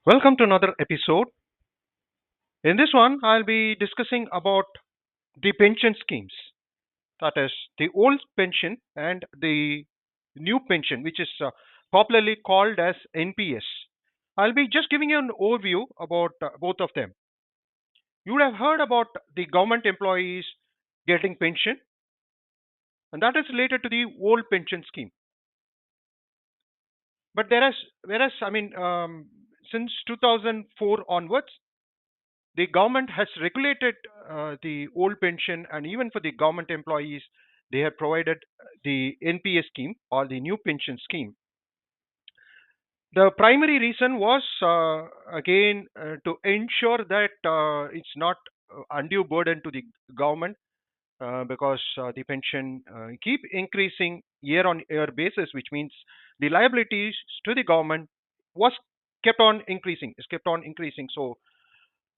Welcome to another episode. In this one, I'll be discussing about the pension schemes. That is the old pension and the new pension, which is popularly called as NPS. I'll be just giving you an overview about both of them. You would have heard about the government employees getting pension, and that is related to the old pension scheme. But whereas since 2004 onwards, the government has regulated the old pension, and even for the government employees they have provided the NPS scheme or the new pension scheme. The primary reason was again to ensure that it's not undue burden to the government, because the pension keep increasing year on year basis, which means the liabilities to the government was kept on increasing. So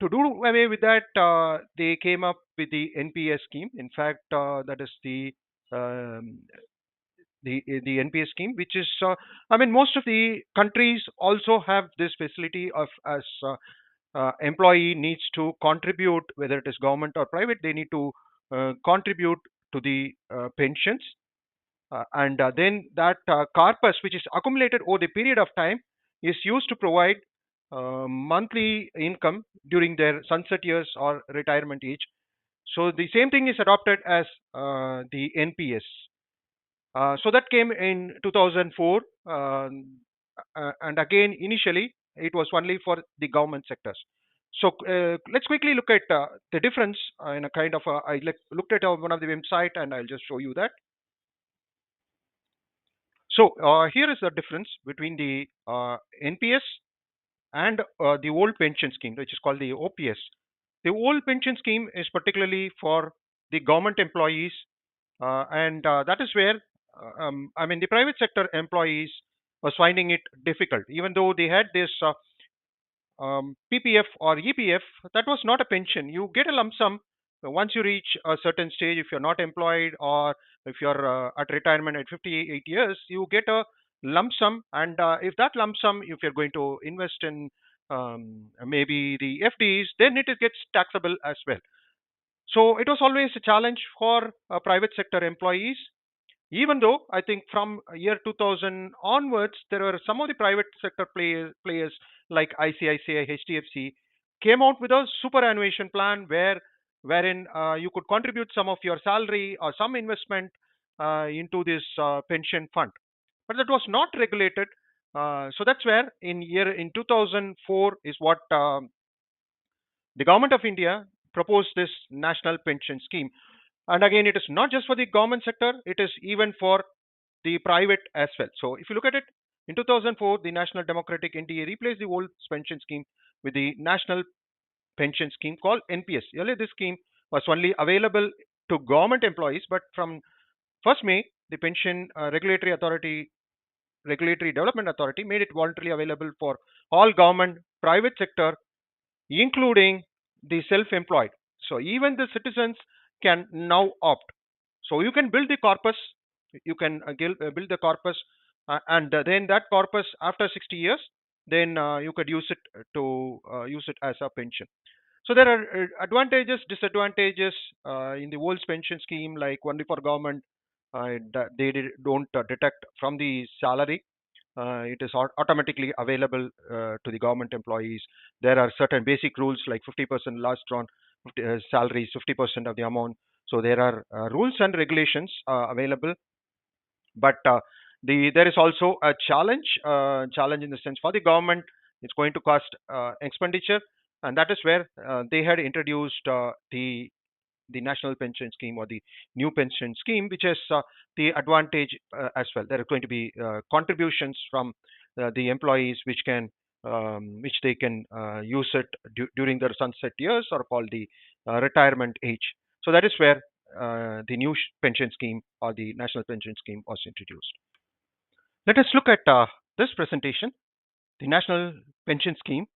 to do away with that, they came up with the NPS scheme. In fact, that is um, the NPS scheme, which is most of the countries also have this facility of as employee needs to contribute, whether it is government or private, they need to contribute to the pensions, and then that corpus, which is accumulated over the period of time, is used to provide monthly income during their sunset years or retirement age. So the same thing is adopted as the NPS. So that came in 2004, and again initially it was only for the government sectors. So let's quickly look at the difference in a kind of looked at one of the website, and I'll just show you that. So here is the difference between the NPS and the old pension scheme, which is called the OPS. The old pension scheme is particularly for the government employees, and that is where the private sector employees was finding it difficult, even though they had this PPF or EPF. That was not a pension. You get a lump sum once you reach a certain stage. If you're not employed, or if you're at retirement at 58 years, you get a lump sum. And if that lump sum, if you're going to invest in maybe the FDs, then it gets taxable as well. So it was always a challenge for private sector employees, even though I think from year 2000 onwards, there were some of the private sector players like ICICI, HDFC came out with a superannuation plan wherein you could contribute some of your salary or some investment into this pension fund. But that was not regulated. So that's where in 2004 is what the government of India proposed this national pension scheme. And again, it is not just for the government sector, it is even for the private as well. So if you look at it, in 2004, the National Democratic NDA replaced the old pension scheme with the National Pension Scheme called NPS. Earlier, this scheme was only available to government employees, but from 1st May, the Pension Regulatory Development Authority made it voluntarily available for all government, private sector, including the self-employed. So even the citizens can now opt. So you can build the corpus, you can build the corpus, and then that corpus after 60 years, then you could use it as a pension. So there are advantages, disadvantages in the old pension scheme, like only for government, don't detect from the salary. It is automatically available to the government employees. There are certain basic rules like 50% last drawn salary is 50% of the amount. So there are rules and regulations available, but there is also a challenge in the sense for the government. It's going to cost expenditure, and that is where they had introduced the national pension scheme or the new pension scheme, which has the advantage as well. There are going to be contributions from the employees, which they can use it during their sunset years, or called the retirement age. So that is where the new pension scheme or the national pension scheme was introduced. Let us look at this presentation, the national pension scheme.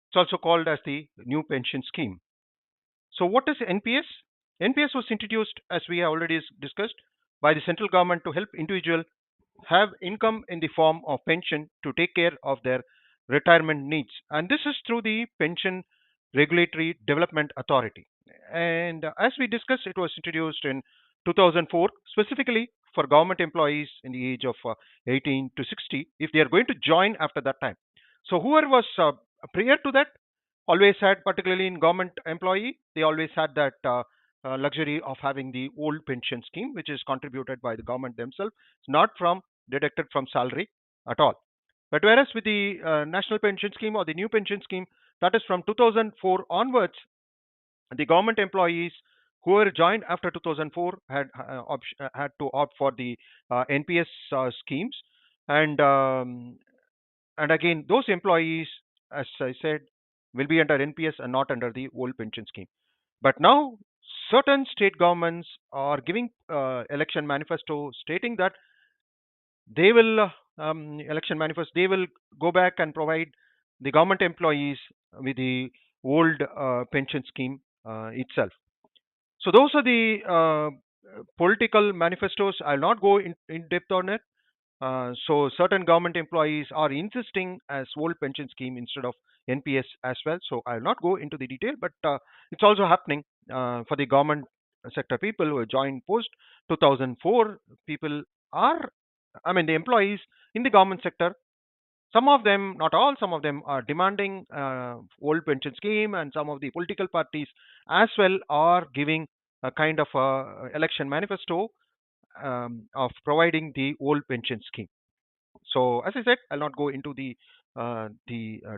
It's also called as the new pension scheme. So what is NPS? NPS was introduced, as we have already discussed, by the central government to help individuals have income in the form of pension to take care of their retirement needs, and this is through the Pension Regulatory Development Authority. And as we discussed, it was introduced in 2004 specifically for government employees in the age of 18 to 60 if they are going to join after that time. So whoever was prior to that always had, particularly in government employee, they always had that luxury of having the old pension scheme, which is contributed by the government themselves. It's not from deducted from salary at all. But whereas with the national pension scheme or the new pension scheme, that is from 2004 onwards, the government employees who were joined after 2004 had to opt for the NPS schemes, and and again those employees, as I said, will be under NPS and not under the old pension scheme. But now certain state governments are giving election manifesto stating that they will election manifest they will go back and provide the government employees with the old pension scheme itself. So those are the political manifestos. I'll not go in depth on it. So certain government employees are insisting as old pension scheme instead of NPS as well. So I'll not go into the detail, but it's also happening for the government sector people who have joined post 2004. People are, I mean, the employees in the government sector. Some of them, not all, some of them are demanding old pension scheme, and some of the political parties as well are giving a kind of a election manifesto of providing the old pension scheme. So, as I said, I'll not go into the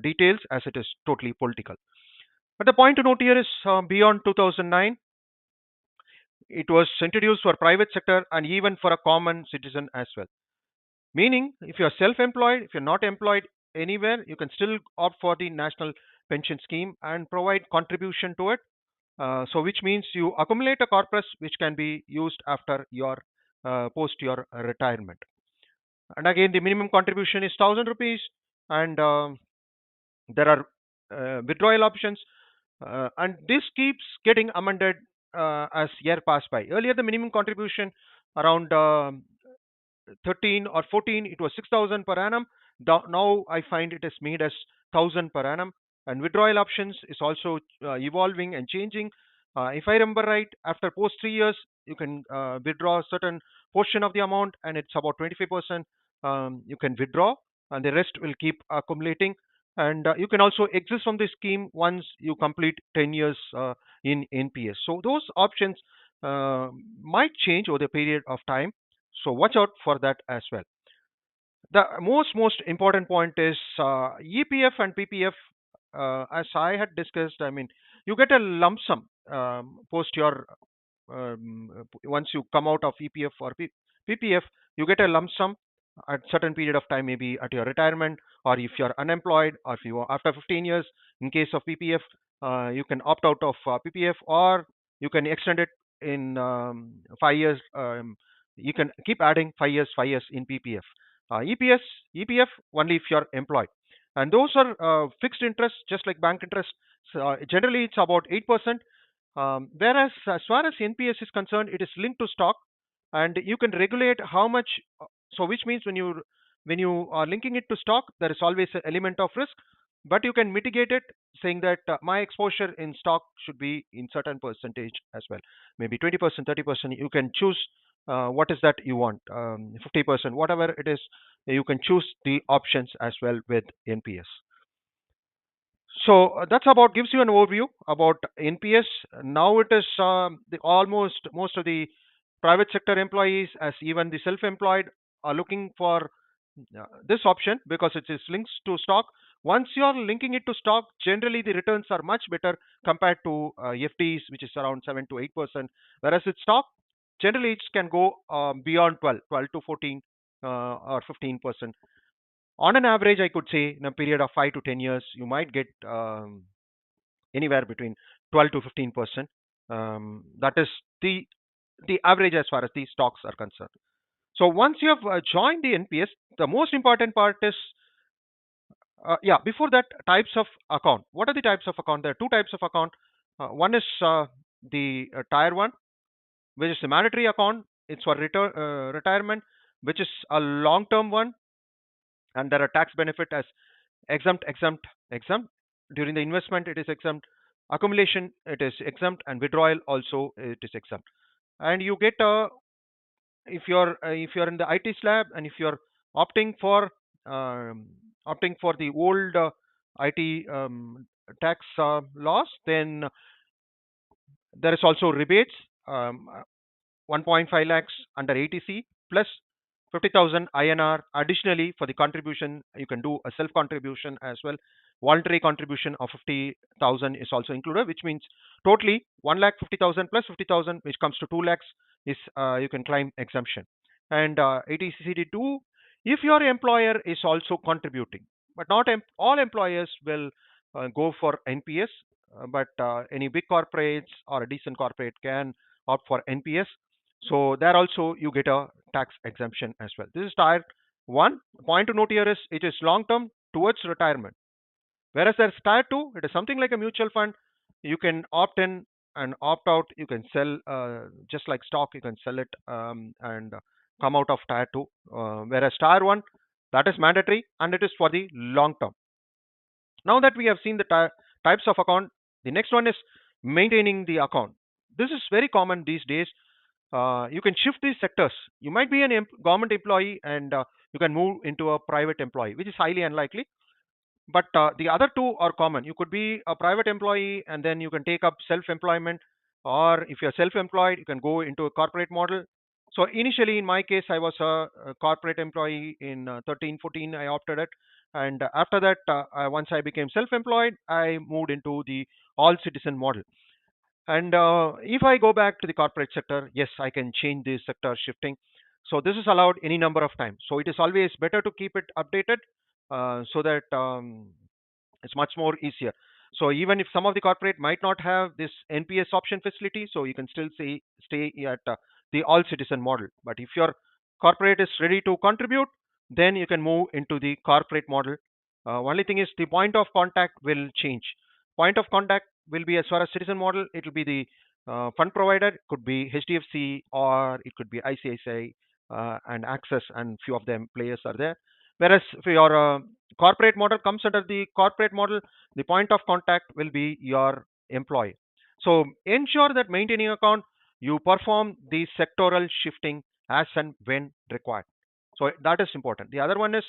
details as it is totally political. But the point to note here is beyond 2009, it was introduced for private sector and even for a common citizen as well. Meaning, if you are self-employed, if you're not employed anywhere, you can still opt for the national pension scheme and provide contribution to it. So, which means you accumulate a corpus which can be used after your post your retirement. And again, the minimum contribution is 1,000 rupees, and there are withdrawal options, and this keeps getting amended as year pass by. Earlier, the minimum contribution around 13 or 14, it was 6,000 per annum. Now I find it is made as 1,000 per annum, and withdrawal options is also evolving and changing. If I remember right, after post 3 years, you can withdraw a certain portion of the amount, and it's about 25% you can withdraw, and the rest will keep accumulating. And you can also exit from the scheme once you complete 10 years in NPS. So those options might change over the period of time. So watch out for that as well. The most important point is EPF and PPF. As I had discussed, I mean, you get a lump sum post your once you come out of EPF or PPF, you get a lump sum at certain period of time, maybe at your retirement, or if you're unemployed, or if you are after 15 years. In case of PPF, you can opt out of PPF, or you can extend it in 5 years. You can keep adding 5 years, 5 years in PPF. EPS, EPF only if you're employed, and those are fixed interest, just like bank interest. So, generally, it's about 8%. Whereas as far as NPS is concerned, it is linked to stock, and you can regulate how much. So, which means when you are linking it to stock, there is always an element of risk, but you can mitigate it, saying that my exposure in stock should be in certain percentage as well, maybe 20%, 30%. You can choose what is that you want, 50%, whatever it is. You can choose the options as well with NPS. So that's about gives you an overview about NPS. Now it is the almost most of the private sector employees, as even the self-employed, are looking for this option because it is linked to stock. Once you are linking it to stock, generally the returns are much better compared to FDs, which is around 7 to 8%. Whereas with stock, generally it can go beyond 12 to 14 or 15%. On an average, I could say in a period of 5 to 10 years, you might get anywhere between 12 to 15%. That is the average as far as the stocks are concerned. So once you have joined the NPS, the most important part is yeah. Before that, types of account. What are the types of account? There are two types of account. One is the tier one, which is a mandatory account. It's for retirement, which is a long term one, and there are tax benefit as exempt, exempt, exempt. During the investment, it is exempt. Accumulation, it is exempt, and withdrawal also it is exempt. And you get if you're in the IT slab, and if you're opting for um, opting for the old IT tax laws, then there is also rebates. 1.5 lakhs under ATC plus 50,000 INR additionally for the contribution. You can do a self contribution as well. Voluntary contribution of 50,000 is also included, which means totally 1 lakh 50,000 plus 50,000, which comes to 2 lakhs, is you can claim exemption. And ATCCD2, if your employer is also contributing, but not all employers will go for NPS, but any big corporates or a decent corporate can opt for NPS. So there also you get a tax exemption as well. This is tier one. Point to note here is it is long term towards retirement. Whereas there's tier two, it is something like a mutual fund. You can opt in and opt out. You can sell just like stock. You can sell it and come out of tier two. Whereas tier one, that is mandatory and it is for the long term. Now that we have seen the types of account, the next one is maintaining the account. This is very common these days. You can shift these sectors. You might be an government employee and you can move into a private employee, which is highly unlikely. But the other two are common. You could be a private employee and then you can take up self-employment, or if you're self-employed, you can go into a corporate model. So initially, in my case, I was a corporate employee in 13, 14. I opted it, and after that, once I became self-employed, I moved into the all-citizen model. And if I go back to the corporate sector, yes, I can change the sector shifting. So this is allowed any number of times. So it is always better to keep it updated so that it's much more easier. So even if some of the corporate might not have this NPS option facility, so you can still stay at the all citizen model. But if your corporate is ready to contribute, then you can move into the corporate model. Only thing is the point of contact will change. Point of contact will be, as far as citizen model, it will be the fund provider. It could be HDFC or it could be ICICI and Access, and few of them players are there. Whereas for your corporate model comes under the corporate model, the point of contact will be your employee. So ensure that maintaining account, you perform the sectoral shifting as and when required. So that is important. The other one is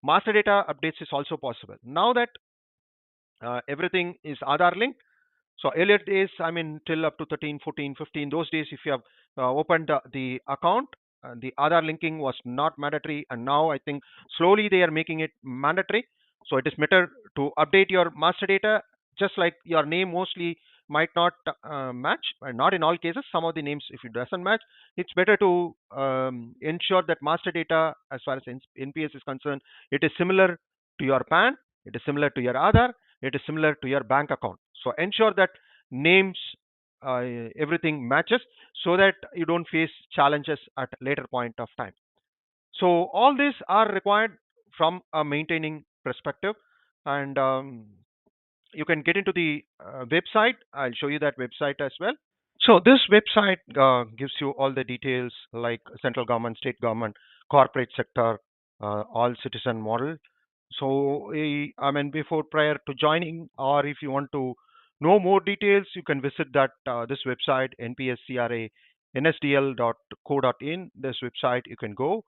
master data updates is also possible. Now that everything is Aadhaar linked, so earlier days, I mean, till up to 13, 14, 15, those days, if you have opened the account, the Aadhaar linking was not mandatory, and now I think slowly they are making it mandatory. So it is better to update your master data, just like your name mostly might not match, and not in all cases. Some of the names, if it doesn't match, it's better to ensure that master data, as far as NPS is concerned, it is similar to your PAN, it is similar to your Aadhaar, it is similar to your bank account. So ensure that names, everything matches, so that you don't face challenges at a later point of time. So all these are required from a maintaining perspective, and you can get into the website. I'll show you that website as well. So this website gives you all the details like central government, state government, corporate sector, all citizen model. So I mean, before prior to joining, or if you want to know more details, you can visit that this website npscra.nsdl.co.in. This website you can go.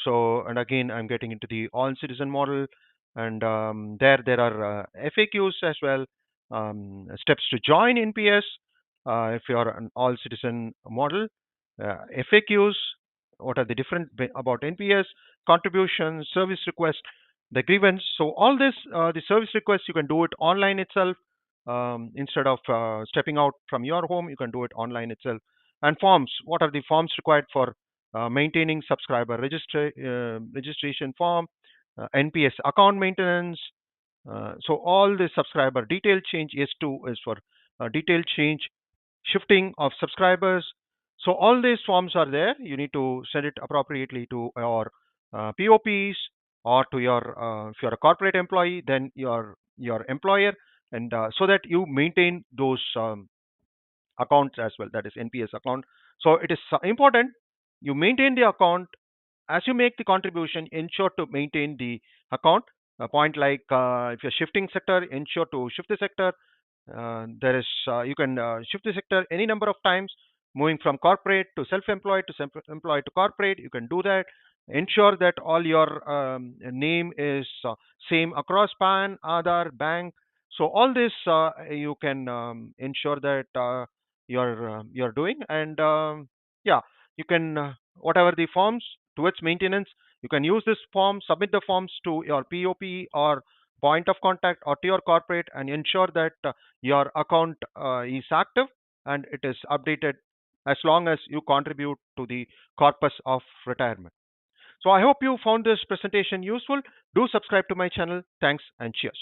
So and again, I'm getting into the all citizen model, and there are FAQs as well, steps to join NPS if you are an all citizen model, FAQs, what are the different about NPS, contributions, service request, the grievance. So all this, the service request, you can do it online itself. Instead of stepping out from your home, you can do it online itself. And forms, what are the forms required for maintaining subscriber registration form, NPS account maintenance. So all the subscriber detail change S2 is for detail change, shifting of subscribers. So all these forms are there. You need to send it appropriately to your POPs or to your if you're a corporate employee, then your employer, and so that you maintain those accounts as well. That is NPS account. So it is important you maintain the account as you make the contribution. Ensure to maintain the account. a point like if you're shifting sector, ensure to shift the sector. There is you can shift the sector any number of times, moving from corporate to self-employed to self-employed to corporate. You can do that. Ensure that all your name is same across PAN, Aadhaar, bank. So all this you can ensure that you're doing, and yeah, you can whatever the forms towards maintenance. You can use this form, submit the forms to your POP or point of contact or to your corporate, and ensure that your account is active and it is updated as long as you contribute to the corpus of retirement. So I hope you found this presentation useful. Do subscribe to my channel. Thanks and cheers.